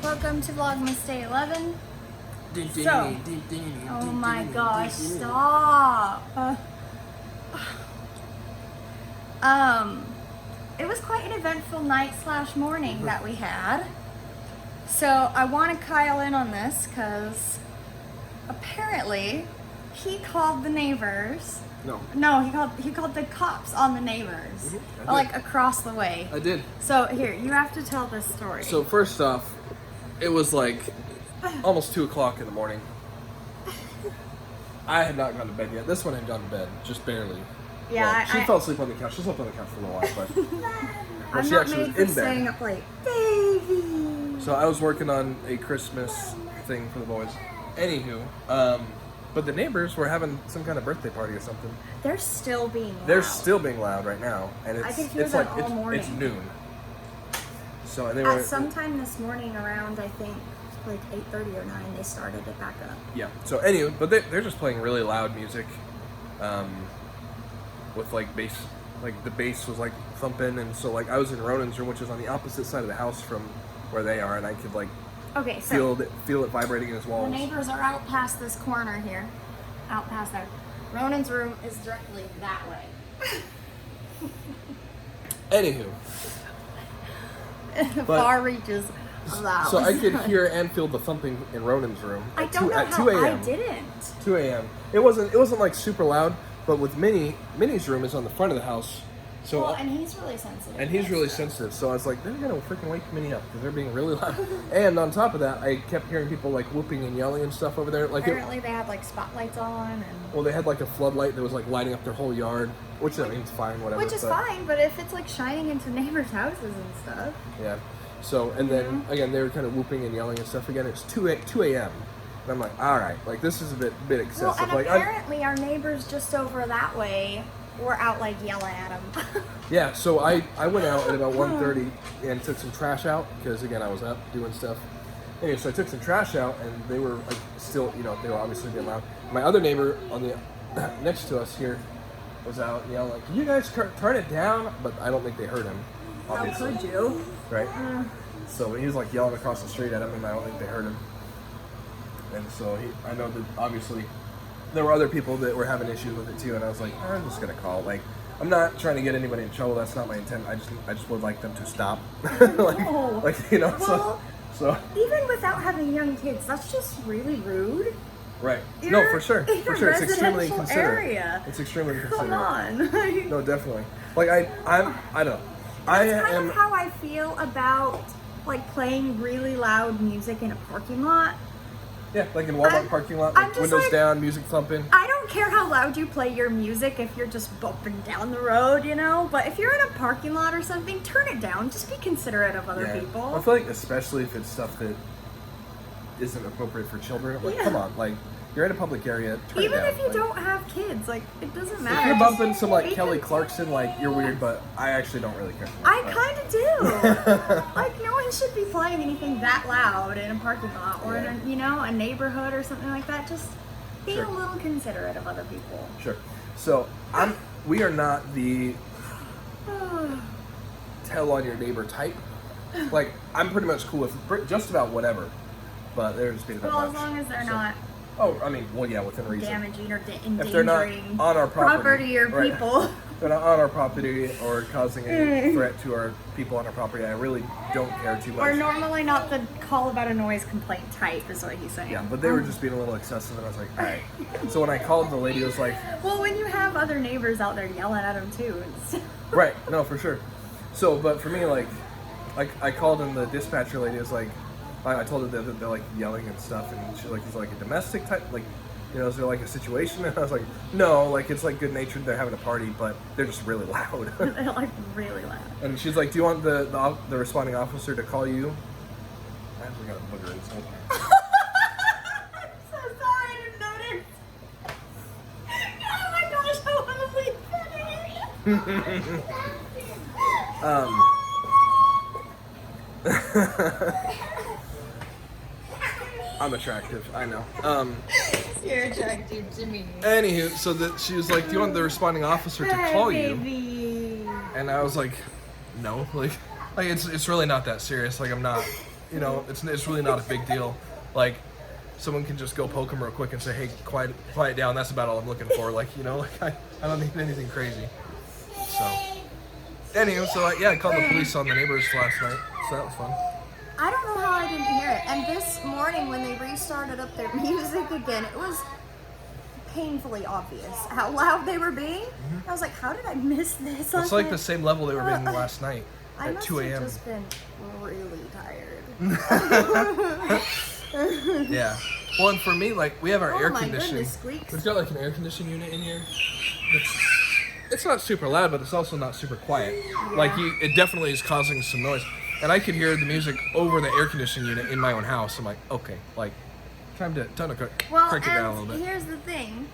Welcome to Vlogmas Day 11. So, oh my gosh, stop. It was quite an eventful night / morning that we had. So I wanted Kyle in on this because apparently he called the neighbors. No, he called the cops on the neighbors, like across the way. I did. So here, you have to tell this story. So first off, it was like almost 2 o'clock in the morning. I had not gone to bed yet. This one had gone to bed, just barely. Yeah, well, she fell asleep on the couch. She slept on the couch for a little while, but I'm she not actually made was for in staying bed. up late. Baby. So I was working on a Christmas thing for the boys. Anywho, but the neighbors were having some kind of birthday party or something. They're still being loud. They're still being loud right now, and it's I can hear it's them like all morning. it's noon. So they were At sometime this morning around, I think, like 8:30 or 9, they started it back up. Yeah. So anyway, but they're just playing really loud music, with like bass, like the bass was like thumping, and so like I was in Ronan's room, which is on the opposite side of the house from where they are, and I could like feel it vibrating in his walls. The neighbors are out past this corner here, out past there. Ronan's room is directly that way. Anywho, Far reaches of the house. so I could hear and feel the thumping in Ronan's room I at don't know at how 2 a.m. I didn't. 2 a.m. It wasn't like super loud, but with Minnie's room is on the front of the house, so Well, and he's really sensitive. and he's really sensitive. So I was like, they're gonna freaking wake Minnie up because they're being really loud. And on top of that, I kept hearing people like whooping and yelling and stuff over there. Like Apparently they had like spotlights on and. well, they had like a floodlight that was like lighting up their whole yard, which I mean, it's fine, whatever. Which is but, fine, but if it's like shining into neighbors' houses and stuff. Yeah. So and then again, they were kind of whooping and yelling and stuff again. It's 2 a.m. And I'm like, all right, like this is a bit excessive. Well, and like apparently our neighbors just over that way were out like yelling at them. yeah. So I went out at about 1:30 and took some trash out because again I was up doing stuff. Anyway, so I took some trash out and they were like still, they were obviously being loud. My other neighbor on the next to us here was out yelling like, "Can you guys turn it down?" But I don't think they heard him. Obviously. How could you? Right. So he was like yelling across the street at him, and I don't think they heard him. And so I know that obviously there were other people that were having issues with it too, and I was like, I'm just gonna call. Like, I'm not trying to get anybody in trouble. That's not my intent. I just would like them to stop. like Well, so even without having young kids, that's just really rude. right. You're No, for sure. in For a sure. It's extremely residential considerate. area. It's extremely considerate. Come on. No, definitely. Like I don't know. That's kind of how I feel about like playing really loud music in a parking lot. Yeah, like in Walmart parking lot, I'm like just windows like- down, music thumping. I don't care how loud you play your music if you're just bumping down the road, But if you're in a parking lot or something, turn it down. Just be considerate of other people. I feel like especially if it's stuff that isn't appropriate for children. Like, come on, like you're in a public area. Turn Even it down. if you like, don't have kids, like it doesn't matter. if you're Just bumping some like be Kelly considerate. Clarkson, like you're weird, but I actually don't really care. I kind of do. Like no one should be playing anything that loud in a parking lot or in a neighborhood or something like that. Just be a little considerate of other people. Sure. So we are not the tell on your neighbor type. Like I'm pretty much cool with just about whatever, but they're just being a bit Well, as much. long as they're So- not Oh, I mean, well, yeah, within reason. damaging or If they're not endangering on our property or right. people. They're not on our property or causing any threat to our people on our property. I really don't care too much. Or normally not the call about a noise complaint type is what he's saying. Yeah, but they were just being a little excessive, and I was like, all right. So when I called, the lady was like, Well, when you have other neighbors out there yelling at them too, it's right, no, for sure. So, but for me, like I called, and the dispatcher lady was like, I told her that they're like yelling and stuff, and she's like, is it like a domestic type, like, is there like a situation? And I was like, no, like it's like good natured. They're having a party, but they're just really loud. they're like really loud. And she's like, do you want the responding officer to call you? I actually got a booger in this whole time. I'm so sorry, I didn't notice. Oh my gosh, I want to leave that area. I'm attractive, I know. You're attractive to me. Anywho, so she was like, do you want the responding officer to call you? Baby. And I was like, no, like it's really not that serious. Like I'm not you know, it's really not a big deal. Like, someone can just go poke him real quick and say, hey, quiet down. That's about all I'm looking for. Like, you know, like I don't need anything crazy. So, anywho, I called the police on the neighbors last night. So that was fun. I don't know how I didn't hear it. And this morning when they restarted up their music again, it was painfully obvious how loud they were being. Mm-hmm. I was like, how did I miss this? It's like the same level they were being last night at 2 I a.m. must have just been really tired. Yeah. Well, and for me, like, we have our Oh air my conditioning. goodness, squeaks. We've got like an air conditioning unit in here. It's not super loud, but it's also not super quiet. Yeah. Like, it definitely is causing some noise. And I could hear the music over the air conditioning unit in my own house. I'm like, okay, like, time to crank it down a little bit. Here's the thing.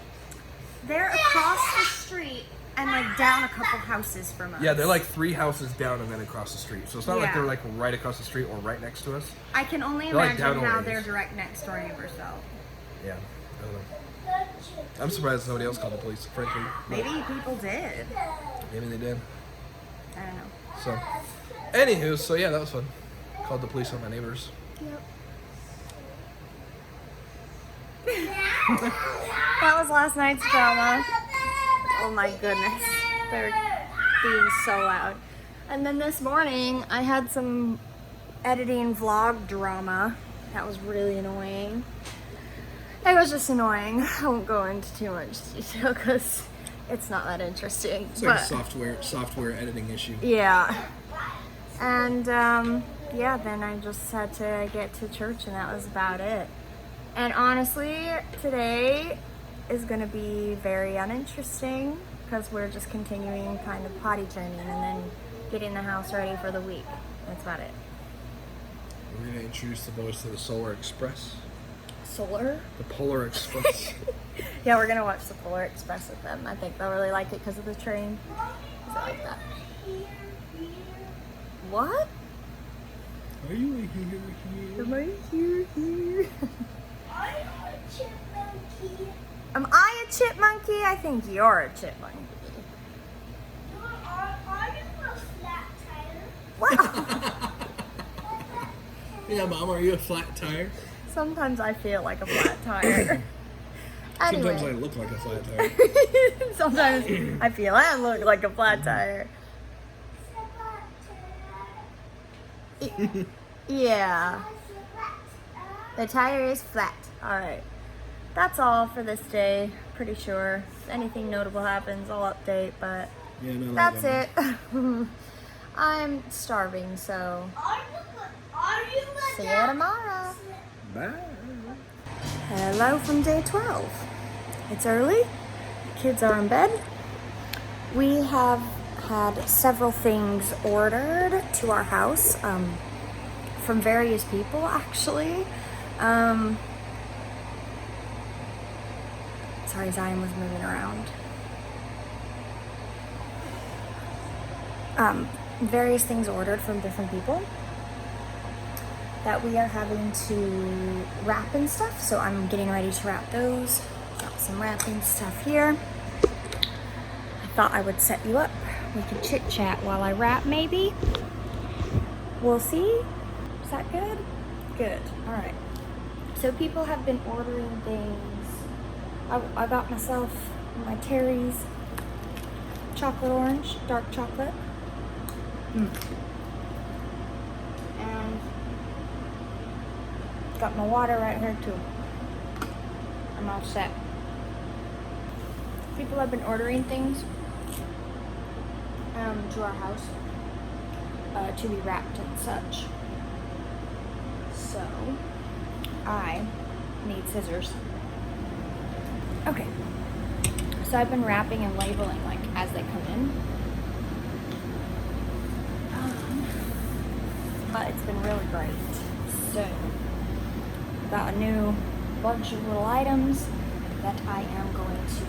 They're across the street and like down a couple houses from us. Yeah, they're like 3 houses down and then across the street. So it's not like they're like right across the street or right next to us. I can only They're, like, imagine down how a their ways. direct next door neighbors felt. Yeah, I don't know. I'm surprised nobody else called the police, frankly. Maybe people did. Maybe they did. I don't know. So, anywho, so yeah, that was fun. Called the police on my neighbors. Yep. That was last night's drama. Oh my goodness. They're being so loud. And then this morning I had some editing vlog drama. That was really annoying. It was just annoying. I won't go into too much detail because it's not that interesting. It's like a software editing issue. Yeah. And yeah, then I just had to get to church and that was about it. And honestly, today is going to be very uninteresting because we're just continuing kind of potty training and then getting the house ready for the week. That's about it. We're going to introduce the boys to the Solar Express. Solar? The Polar Express. Yeah, we're going to watch the Polar Express with them. I think they'll really like it because of the train. Is it like that? What? Are you here? Am I here? Are you a chipmunky? Am I a chipmunky? I think you're a chipmunky. Are you a flat tire? Wow. Yeah, Mom, are you a flat tire? Sometimes I feel like a flat tire. Anyway. Sometimes I look like a flat tire. Sometimes I feel I look like a flat tire. Yeah. The tire is flat. Alright. That's all for this day. Pretty sure. If anything notable happens, I'll update, but Yeah, no, that's it. I'm starving, so Are you see you tomorrow. Bye. Hello from day 12. It's early. Kids are in bed. We have had several things ordered to our house from various people, actually. Sorry, Zion was moving around. Various things ordered from different people that we are having to wrap and stuff. So I'm getting ready to wrap those. Got some wrapping stuff here. I thought I would set you up. We could chit chat while I wrap, maybe. We'll see. Is that good? Good. All right. So people have been ordering things. I got myself my Terry's chocolate orange, dark chocolate. And got my water right here too. I'm all set. People have been ordering things to our house to be wrapped and such. So I need scissors. Okay. So I've been wrapping and labeling like as they come in. But it's been really great. So got a new bunch of little items that I am going to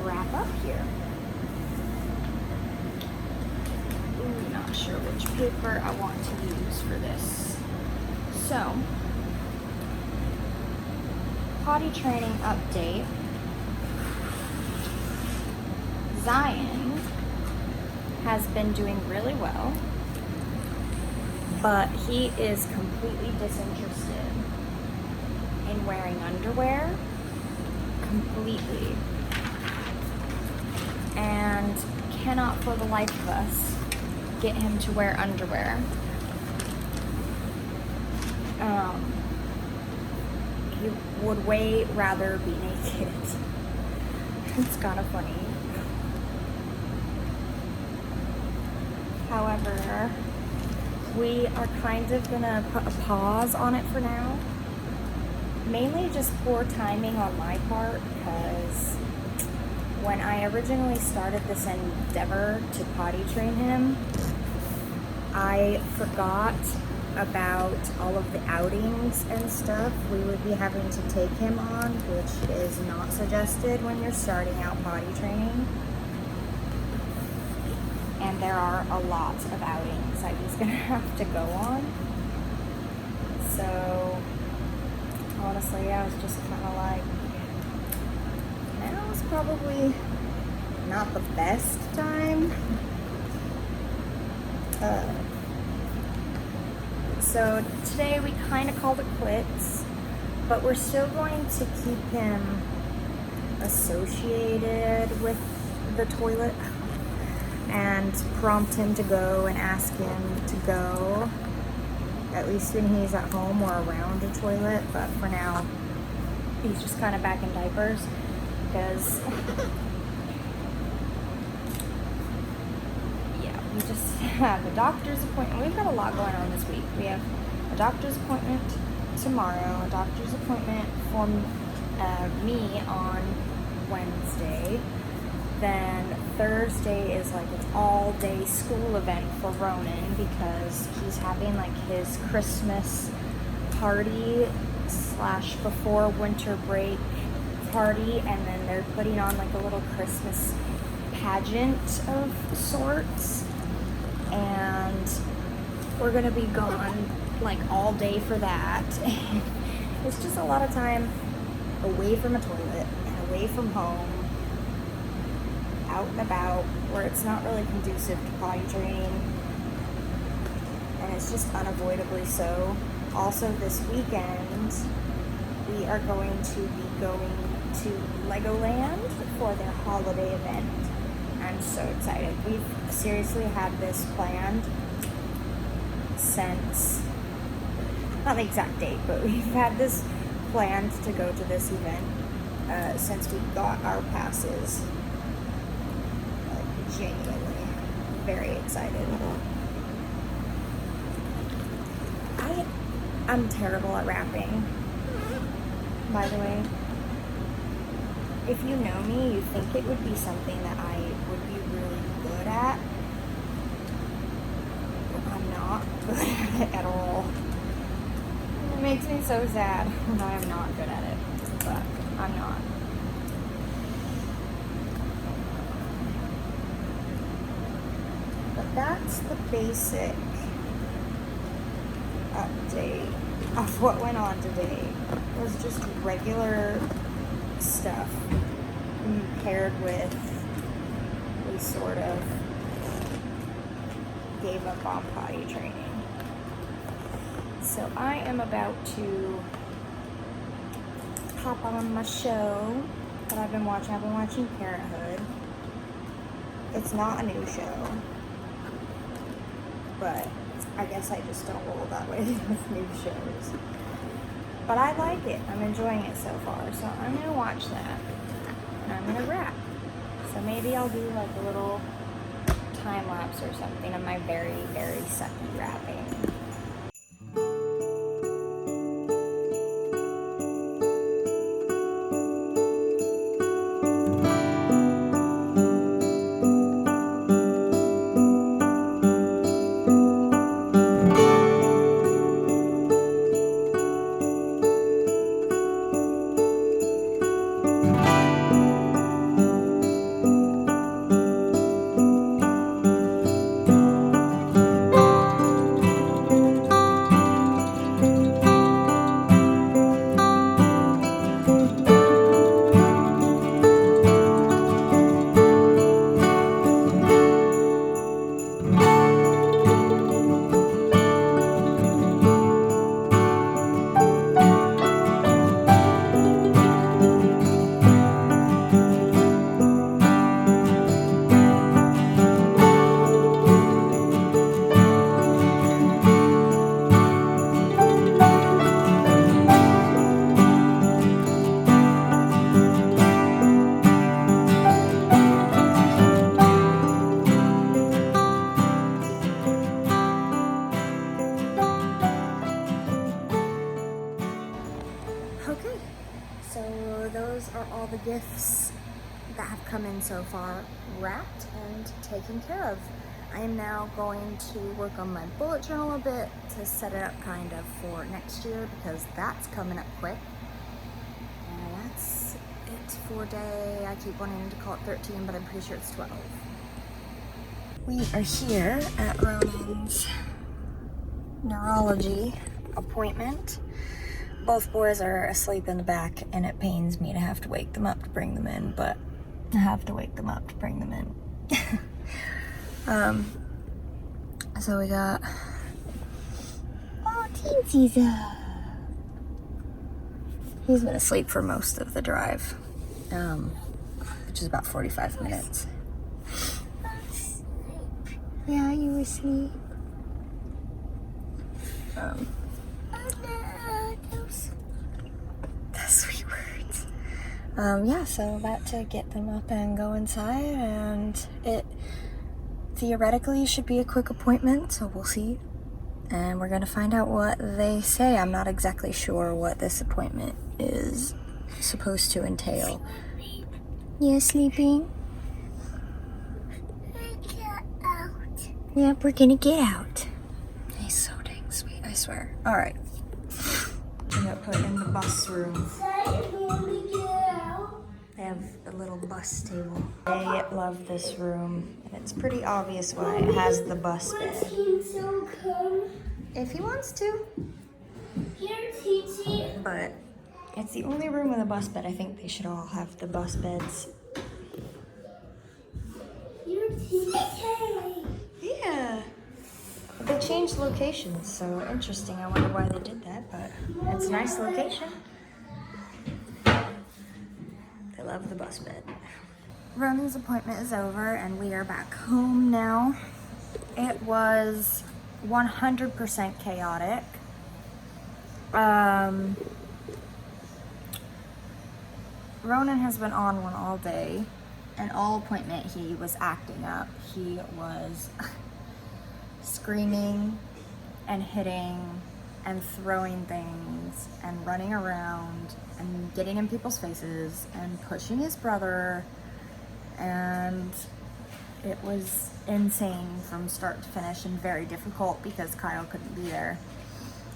wrap up here. Ooh, not sure which paper I want to use for this. So, potty training update. Zion has been doing really well. but he is completely disinterested in wearing underwear. Completely. And cannot for the life of us get him to wear underwear. He would way rather be naked. It's kind of funny. However, we are kind of gonna put a pause on it for now. Mainly just poor timing on my part, because when I originally started this endeavor to potty train him, I forgot about all of the outings and stuff we would be having to take him on, which is not suggested when you're starting out potty training. And there are a lot of outings that he's gonna have to go on. So honestly, I was just kind of like, now is probably not the best time. So today we kind of called it quits, but we're still going to keep him associated with the toilet and prompt him to go and ask him to go, at least when he's at home or around a toilet. But for now, he's just kind of back in diapers because we just have a doctor's appointment. We've got a lot going on this week. We have a doctor's appointment tomorrow, a doctor's appointment for me on Wednesday. Then Thursday is like an all-day school event for Ronan because he's having like his Christmas party / before winter break party, and then they're putting on like a little Christmas pageant of sorts, and we're gonna be gone like all day for that. It's just a lot of time away from a toilet and away from home, out and about, where it's not really conducive to potty training, and it's just unavoidably so. Also this weekend we are going to be going to LEGOLAND for their holiday event. I'm so excited. We've seriously had this planned since, not the exact date, but we've had this planned to go to this event since we got our passes. Like, genuinely very excited. I'm terrible at rapping, by the way. If you know me, you think it would be something that I would be really good at. But I'm not good at it at all. It makes me so sad when I am not good at it. But I'm not. But that's the basic update of what went on today. It was just regular stuff paired with we sort of gave up on potty training. So I am about to hop on my show that I've been watching. I've been watching Parenthood. It's not a new show, but I guess I just don't roll that way with new shows. But I like it. I'm enjoying it so far. So I'm going to watch that. And I'm going to rap. So maybe I'll do like a little time lapse or something of my very, very sucky rapping. those are all the gifts that have come in so far, wrapped and taken care of. I am now going to work on my bullet journal a bit to set it up kind of for next year because that's coming up quick. And that's it for day, I keep wanting to call it 13, but I'm pretty sure it's 12. We are here at Ronan's neurology appointment. Both boys are asleep in the back and it pains me to have to wake them up to bring them in, but I have to wake them up to bring them in. So we got, oh, Teensy's up. He's been asleep for most of the drive, which is about 45 minutes. Yeah, you were asleep. The sweet words. Yeah, so about to get them up and go inside, and it theoretically should be a quick appointment, so we'll see. And we're gonna find out what they say. I'm not exactly sure what this appointment is supposed to entail. You sleeping? Get out. Yep, we're gonna get out. He's so dang sweet, I swear. All right. I'm gonna put in the bus room. They have a little bus table. They love this room, and it's pretty obvious why it has the bus bed. So come If he wants to. here, Titi. But it's the only room with a bus bed. I think they should all have the bus beds. Here, Titi. Yeah. They changed locations, so interesting. I wonder why they did that, but it's a nice location. They love the bus bed. Ronan's appointment is over and we are back home now. It was 100% chaotic. Ronan has been on one all day, and all appointment he was acting up. He was screaming and hitting and throwing things and running around and getting in people's faces and pushing his brother, and it was insane from start to finish and very difficult because Kyle couldn't be there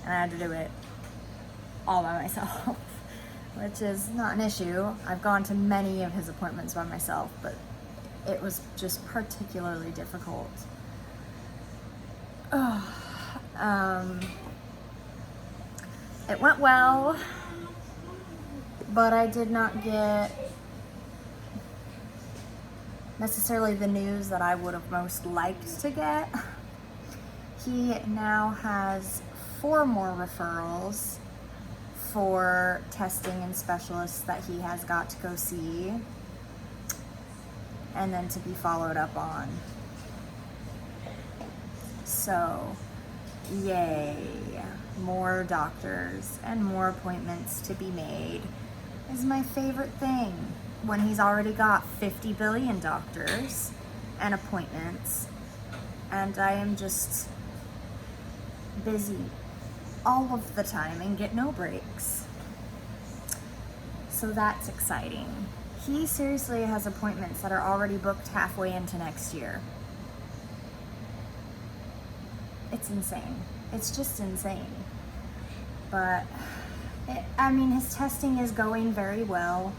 and I had to do it all by myself, which is not an issue. I've gone to many of his appointments by myself, but it was just particularly difficult. It went well, but I did not get necessarily the news that I would have most liked to get. He now has 4 more referrals for testing and specialists that he has got to go see and then to be followed up on. So, yay. More doctors and more appointments to be made is my favorite thing when he's already got 50 billion doctors and appointments and I am just busy all of the time and get no breaks. So that's exciting. He seriously has appointments that are already booked halfway into next year. It's insane. It's just insane. But, I mean, his testing is going very well,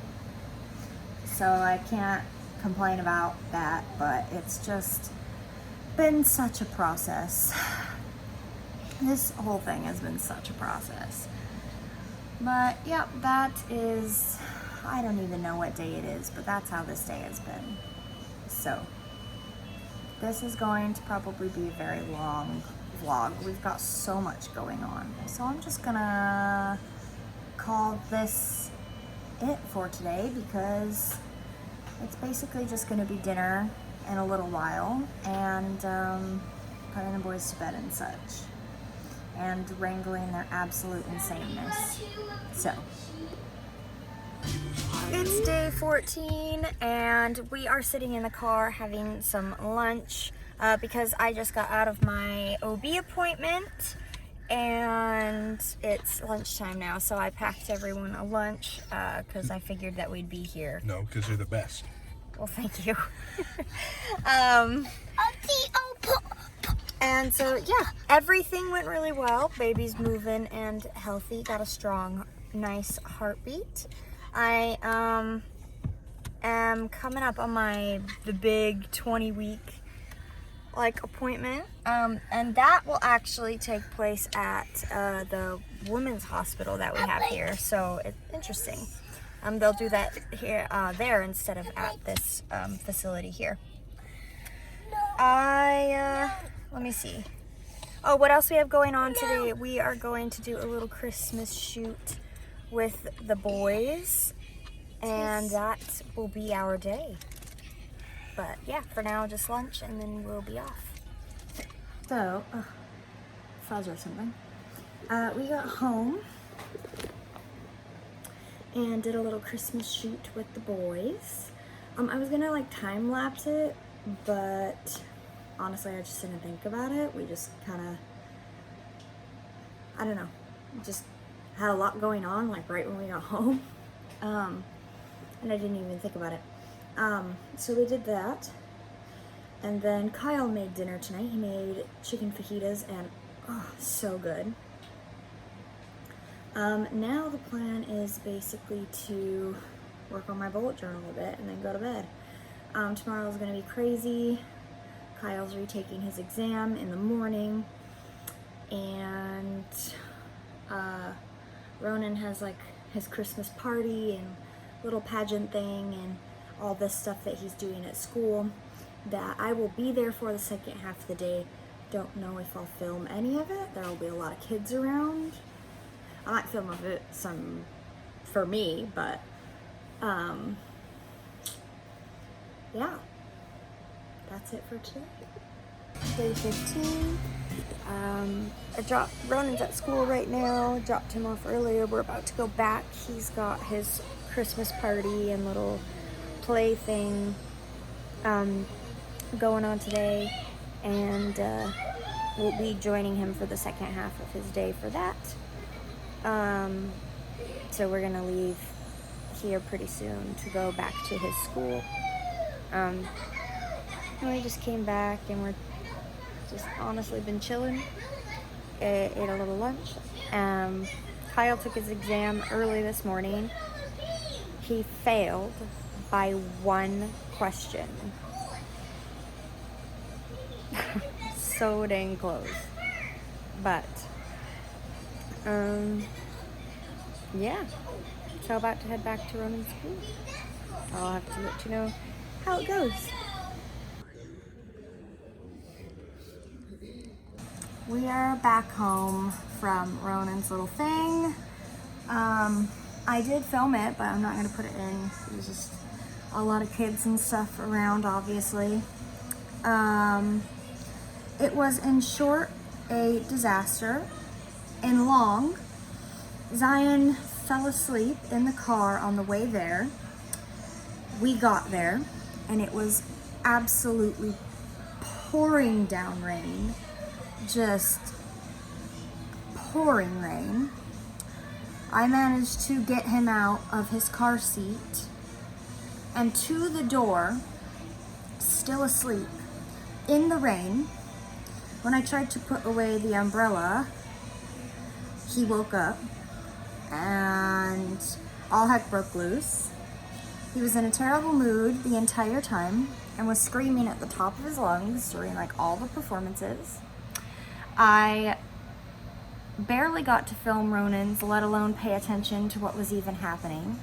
so I can't complain about that, but it's just been such a process. This whole thing has been such a process. But, yep, that is, I don't even know what day it is, but that's how this day has been. So, this is going to probably be a very long vlog. We've got so much going on. So I'm just gonna call this it for today because it's basically just gonna be dinner in a little while and putting the boys to bed and such and wrangling their absolute insaneness. So it's day 14 and we are sitting in the car having some lunch because I just got out of my OB appointment And it's lunchtime now, so I packed everyone a lunch because I figured that we'd be here. No, because you're the best. Well, thank you. And so, yeah, everything went really well. Baby's moving and healthy. Got a strong, nice heartbeat. I am coming up on the big 20-week appointment, and that will actually take place at the women's hospital that we have here. So it's interesting. They'll do that here, there instead of at this facility here. Let me see. Oh, what else we have going on today? We are going to do a little Christmas shoot with the boys, and that will be our day. But yeah, for now, just lunch, and then we'll be off. So, fuzz or something. We got home and did a little Christmas shoot with the boys. I was gonna time lapse it, but honestly, I just didn't think about it. We just kind of, I don't know, just had a lot going on right when we got home. And I didn't even think about it. So we did that. And then Kyle made dinner tonight. He made chicken fajitas and so good. Now the plan is basically to work on my bullet journal a bit and then go to bed. Tomorrow is going to be crazy. Kyle's retaking his exam in the morning, and Ronan has his Christmas party and little pageant thing and all this stuff that he's doing at school that I will be there for the second half of the day. Don't know if I'll film any of it. There will be a lot of kids around. I might film of it some for me, but yeah, that's it for today. Day 15. Ronan's at school right now. Dropped him off earlier. We're about to go back. He's got his Christmas party and little play thing going on today, and we'll be joining him for the second half of his day for that. So we're gonna leave here pretty soon to go back to his school. And we just came back and we're just honestly been chilling. Ate a little lunch. Kyle took his exam early this morning. He failed by one question. So dang close. But yeah, so about to head back to Ronan's school. I'll have to let you know how it goes. We are back home from Ronan's little thing. I did film it, but I'm not going to put it in. There's just a lot of kids and stuff around, obviously. It was, in short, a disaster. In long, Zion fell asleep in the car on the way there. We got there, and it was absolutely pouring down rain. Just pouring rain. I managed to get him out of his car seat and to the door, still asleep, in the rain. When I tried to put away the umbrella, he woke up and all heck broke loose. He was in a terrible mood the entire time and was screaming at the top of his lungs during all the performances. I barely got to film Ronan's, let alone pay attention to what was even happening.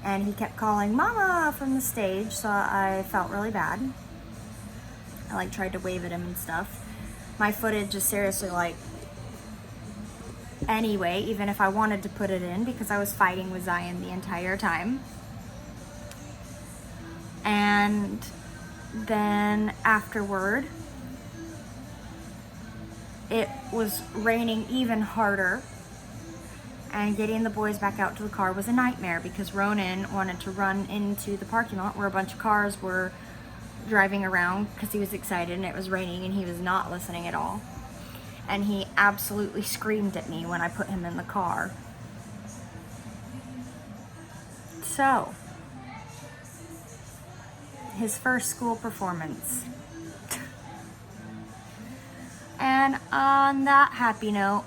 And he kept calling Mama from the stage, so I felt really bad. I tried to wave at him and stuff. My footage is seriously anyway, even if I wanted to put it in, because I was fighting with Zion the entire time. And then afterward, it was raining even harder, and getting the boys back out to the car was a nightmare because Ronan wanted to run into the parking lot where a bunch of cars were driving around because he was excited and it was raining and he was not listening at all. and he absolutely screamed at me when I put him in the car. So, his first school performance. And on that happy note,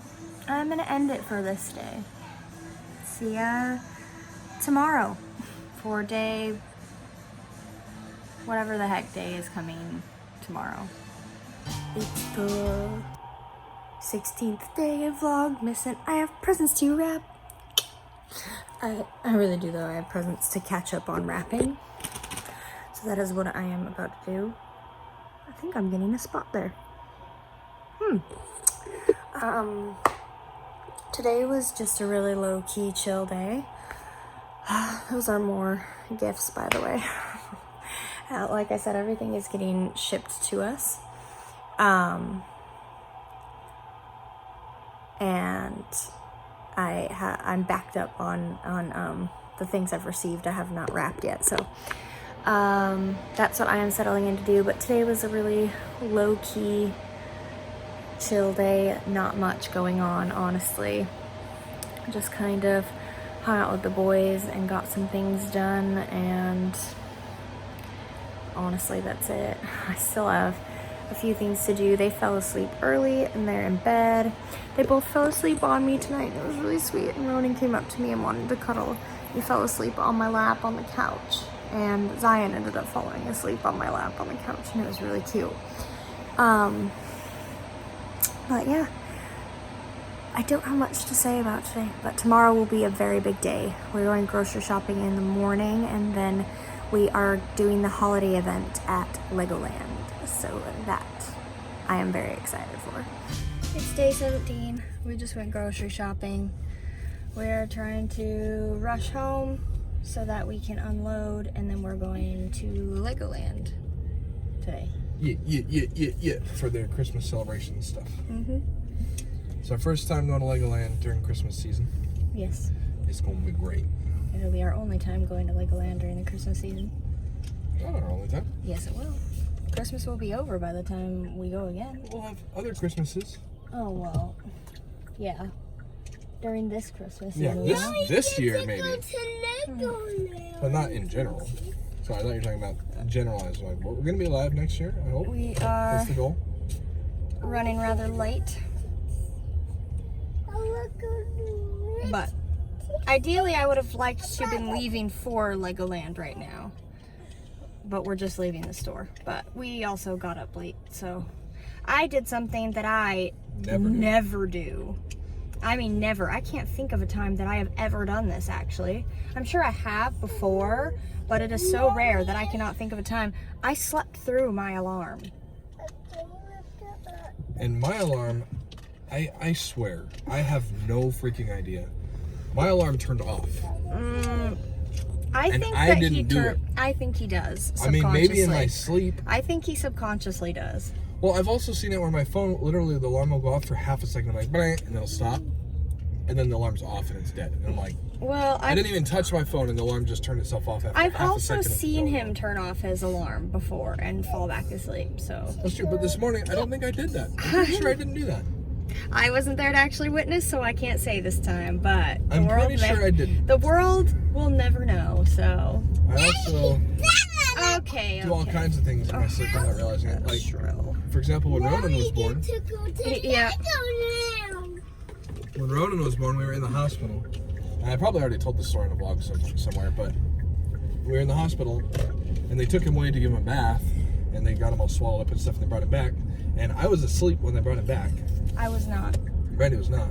I'm gonna end it for this day. See ya tomorrow for day, whatever the heck day is coming tomorrow. It's the 16th day of Vlogmas and I have presents to wrap. I really do though. I have presents to catch up on wrapping. So that is what I am about to do. I think I'm getting a spot there. Today was just a really low-key, chill day. Those are more gifts, by the way. Like I said, everything is getting shipped to us. And I'm backed up on the things I've received. I have not wrapped yet, so that's what I am settling in to do. But today was a really low-key, chill day. Not much going on, honestly. Just kind of hung out with the boys and got some things done, and honestly that's it. I still have a few things to do. They fell asleep early and they're in bed. They both fell asleep on me tonight. It was really sweet, and Ronan came up to me and wanted to cuddle. He fell asleep on my lap on the couch, and Zion ended up falling asleep on my lap on the couch, and it was really cute. But yeah, I don't have much to say about today, but tomorrow will be a very big day. We're going grocery shopping in the morning, and then we are doing the holiday event at LEGOLAND. So that I am very excited for. It's day 17. We just went grocery shopping. We're trying to rush home so that we can unload, and then we're going to LEGOLAND today. Yeah, for their Christmas celebration and stuff. Mm-hmm. It's our first time going to LEGOLAND during Christmas season. Yes. It's going to be great. It'll be our only time going to LEGOLAND during the Christmas season. Not our only time. Yes, it will. Christmas will be over by the time we go again. We'll have other Christmases. Oh, well, yeah. During this Christmas Yeah, season. this year maybe. Go to Legoland. But not in general. So I thought you were talking about generalized. Like, we're going to be alive next year, I hope. We That's are the goal. running rather late. But ideally, I would have liked to have been leaving for LEGOLAND right now. But we're just leaving the store. But we also got up late, so I did something that I never do. I mean, never. I can't think of a time that I have ever done this, actually. I'm sure I have before, but it is so rare that I cannot think of a time. I slept through my alarm. And my alarm, I swear, I have no freaking idea. My alarm turned off. I And think I that didn't do it. I think he does. I mean, maybe in my sleep. I think he subconsciously does. Well, I've also seen it where my phone, literally the alarm will go off for half a second. I'm like, bang, and it'll stop. And then the alarm's off and it's dead. And I'm like, well, I didn't even touch my phone and the alarm just turned itself off after I've half a also second of seen going him off. turn off his alarm before and fall back asleep, so. That's true, but this morning, I don't think I did that. I'm pretty sure I didn't do that. I wasn't there to actually witness, so I can't say this time, but I'm pretty sure I didn't. The world will never know, so. I also Okay. do all kinds of things in my sleep without realizing it. Like, True. for example, when Ronan was born, To go to Yeah. Legoland. when Ronan was born, we were in the hospital. And I probably already told the story in a vlog somewhere, but we were in the hospital, and they took him away to give him a bath, and they got him all swallowed up and stuff, and they brought him back. And I was asleep when they brought him back. I was not. Brandy was not.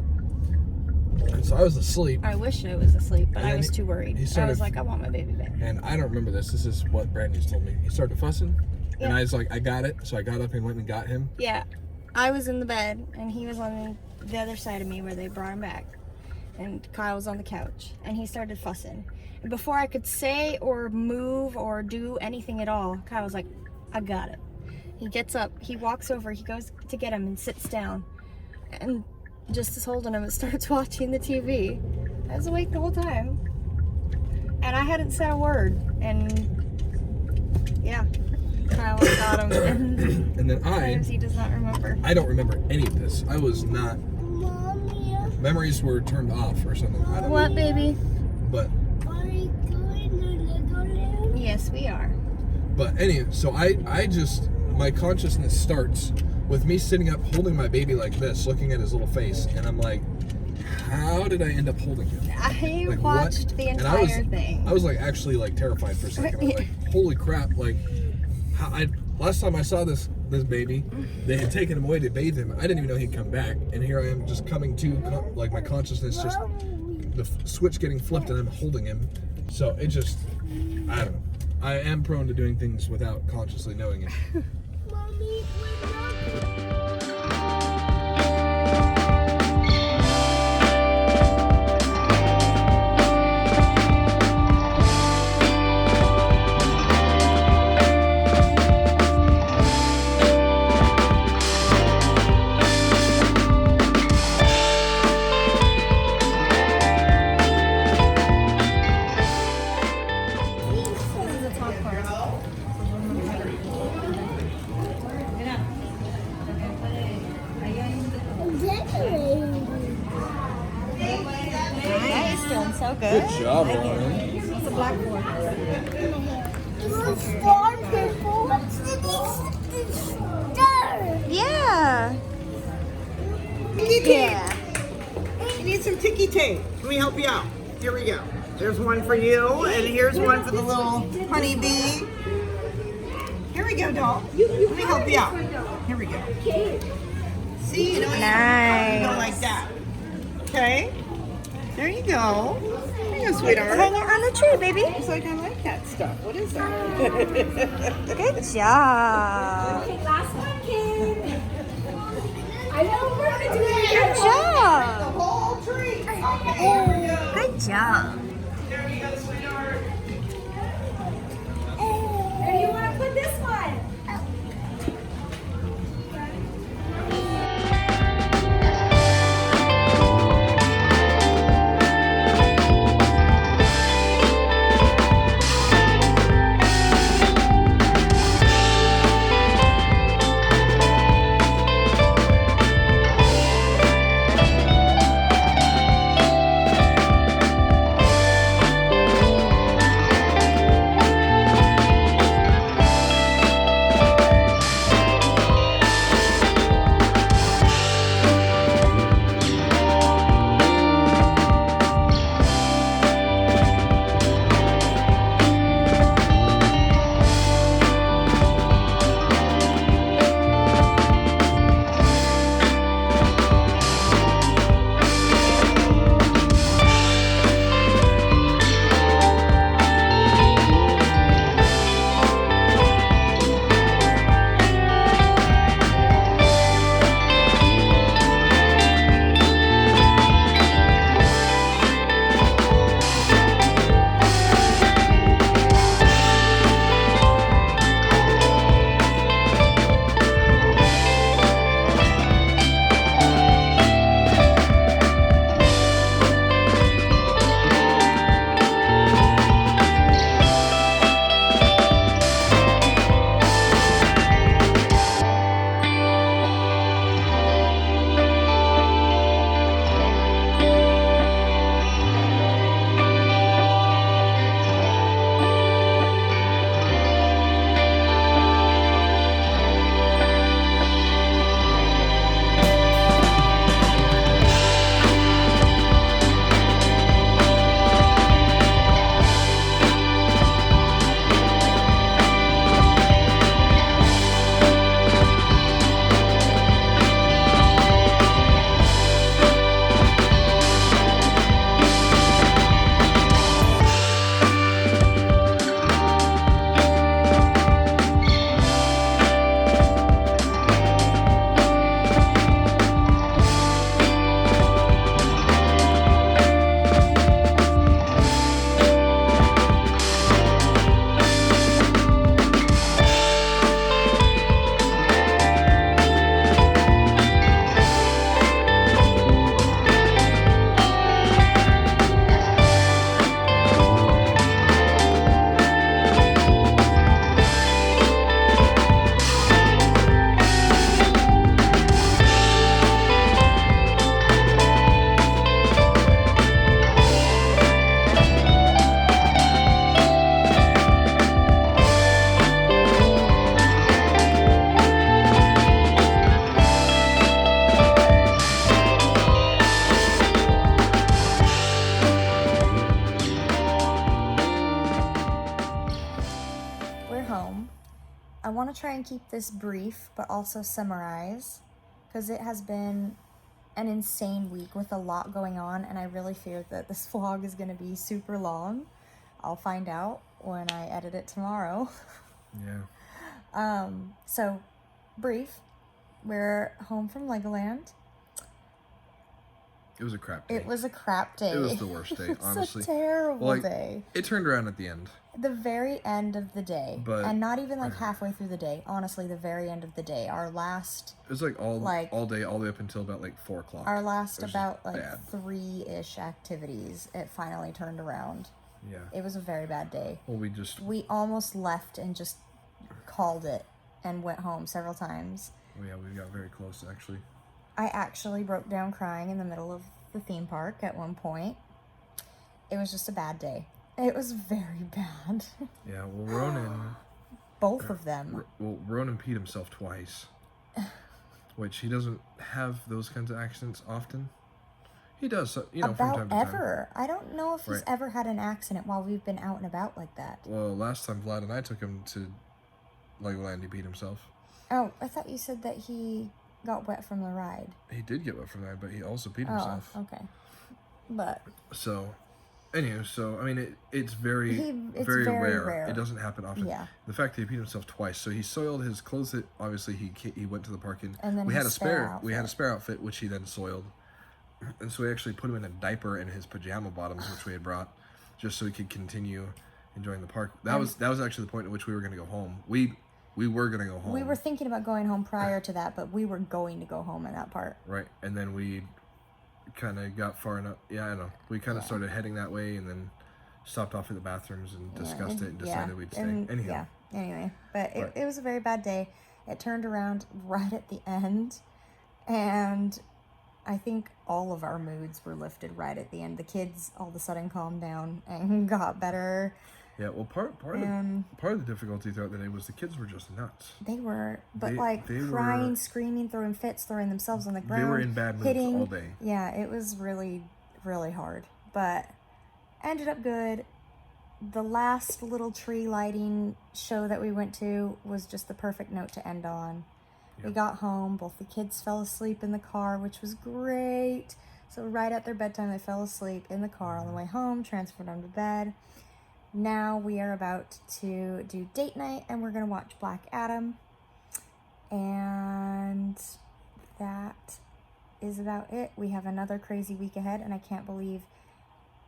And so I was asleep, I wish I was asleep, but And I then was too worried. he I started- was like, I want my baby back. and I don't remember this. This is what Brandy's told me. He started fussing, and Yeah. I was like, I got it. So I got up and went and got him. Yeah. I was in the bed, and he was on the other side of me where they brought him back. And Kyle was on the couch, and he started fussing. And before I could say or move or do anything at all, Kyle was like, I got it. He gets up, he walks over, he goes to get him and sits down. And just as holding him, it starts watching the TV. I was awake the whole time. And I hadn't said a word. And yeah, Kyle got him, and And then sometimes he does not remember. I don't remember any of this. I was not. Mommy, Memories were turned off or something. I don't What, know. baby? But are we going to Legoland? Yes, we are. anyway, so I just, my consciousness starts with me sitting up holding my baby like this, looking at his little face, and I'm like, how did I end up holding him? I Like, watched what? the And entire thing. I was like actually like terrified for a second. I was like, holy crap! Like, last time I saw this baby, they had taken him away to bathe him. I didn't even know he'd come back, and here I am just coming to, like my consciousness just the switch getting flipped, and I'm holding him. So it just, I don't know. I am prone to doing things without consciously knowing it. Mommy, we're not. This is a top part. That is doing so good. job, Ryan. It's a blackboard. You star people. What's the star? Yeah. Ticky tape. Yeah. You need some ticky tape. Let me help you out. Here we go. There's one for you, and here's one for the little honeybee. Here we go, doll. Let me help you out. Here we go. See, you know, Nice. you go like that. Okay. There you go. There you go, sweetheart. Hang it on the tree, baby. It's like I like that stuff. What is that? Good job. Last one, kid. I know we're gonna do it Good again. job. Whole tree. Okay, here we go. Good job. There you go, sweetheart. Where do you want to put this one? want to try and keep this brief, but also summarize, because it has been an insane week with a lot going on, and I really fear that this vlog is going to be super long. I'll find out when I edit it tomorrow. Yeah. So, brief. We're home from Legoland. It was a crap day. It was a crap day. It was the worst day, honestly. It's a terrible Like, day. It turned around at the end. The very end of the day. But, and not even like halfway through the day. Honestly, the very end of the day. Our last... It was like all day, all the way up until about like 4 o'clock. Our last It was about like bad. 3-ish activities, it finally turned around. Yeah. It was a very bad day. Well, we almost left and just called it and went home several times. Oh yeah, we got very close actually. I actually broke down crying in the middle of the theme park at one point. It was just a bad day. It was very bad. Yeah, well, Ronan... Both of them. Ronan peed himself twice. Which he doesn't have those kinds of accidents often. He does, you know, from time to time. About ever. I don't know if he's ever had an accident while we've been out and about like that. Well, last time Vlad and I took him to Legoland, he peed himself. Oh, I thought you said that he got wet from the ride. He did get wet from that, but he also peed himself. Oh, okay. But... So, anyway, I mean, it's very rare. It doesn't happen often. Yeah. The fact that he peed himself twice, so he soiled his clothes that obviously he went to the park in. And then we had his a spare outfit. We had a spare outfit which he then soiled. And so we actually put him in a diaper and his pajama bottoms, which we had brought, just so he could continue enjoying the park. That was actually the point at which we were going to go home. We were going to go home. We were thinking about going home prior to that, but we were going to go home in that part. Right, and then we kind of got far enough. Yeah, I know. We kind of started heading that way, and then stopped off at the bathrooms and discussed it and decided we'd stay. Anyhow. Yeah. Anyway, but it was a very bad day. It turned around right at the end, and I think all of our moods were lifted right at the end. The kids all of a sudden calmed down and got better. Yeah, well, part of the difficulty throughout the day was the kids were just nuts. They were, but they crying, were, screaming, throwing fits, throwing themselves on the ground. They were in bad moods all day. Yeah, it was really, really hard, but ended up good. The last little tree lighting show that we went to was just the perfect note to end on. Yep. We got home, both the kids fell asleep in the car, which was great. So right at their bedtime, they fell asleep in the car on the way home, transferred them to bed. Now we are about to do date night, and we're going to watch Black Adam. And that is about it. We have another crazy week ahead, and I can't believe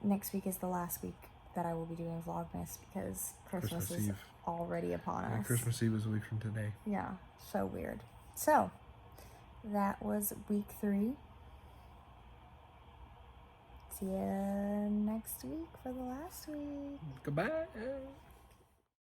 next week is the last week that I will be doing Vlogmas, because Christmas is Eve. already upon us. Christmas Eve is a week from today. Yeah, so weird. So, that was week 3. See you next week for the last week. Goodbye.